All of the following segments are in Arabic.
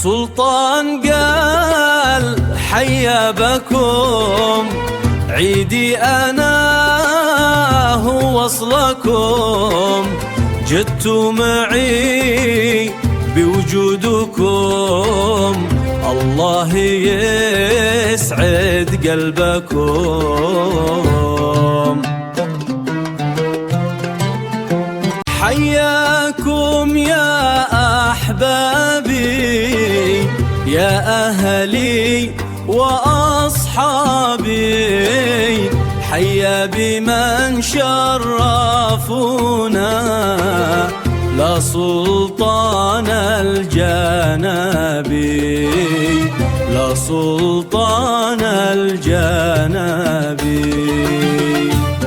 سلطان قال حيا بكم عيدي أنا هو وصلكم، جدتوا معي بوجودكم، الله يسعد قلبكم. حياكم يا أحبابي يا أهلي وأصحابي، حيا بمن شرفونا لا سلطان الجنابي، لا سلطان الجنابي.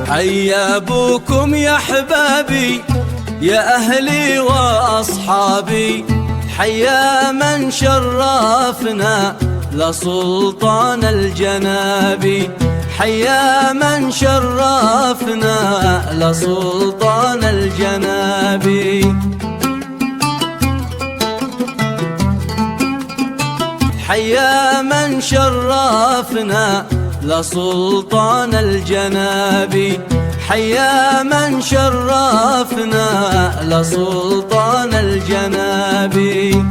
حيا بكم يا أحبابي يا أهلي وأصحابي، حيا من شرفنا لسلطان الجنابي، حيا من شرفنا لسلطان الجنابي. حيا من شرفنا لسلطان الجنابي، حيا من شرفنا لسلطان الجنابي.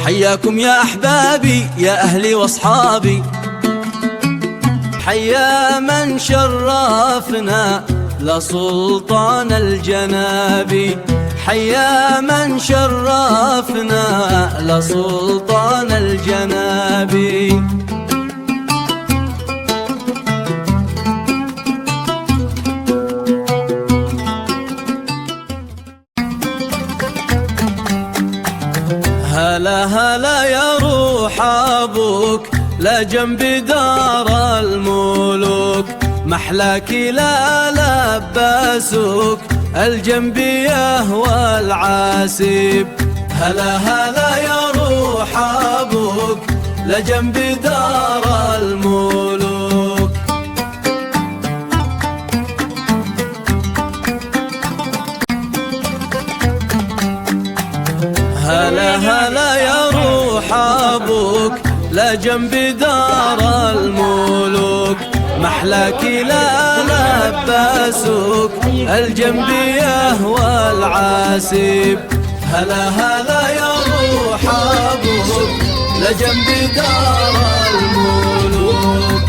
حياكم يا أحبابي يا أهلي وأصحابي، حيا من شرفنا لسلطان الجنابي، حيا من شرفنا لسلطان الجنابي. هلا هلا يا روح أبوك لجنب دار الملوك، محلاك لا لبسوك الجنب يهوى العاسب. هلا هلا يا روح أبوك لجنب دار الملوك. هلا هلا يا روح أبوك لجنب دار الملوك، محلاك لا لبسوك الجنب يهوى العاسب. هلا هلا يا روح أبوك لجنب دار الملوك.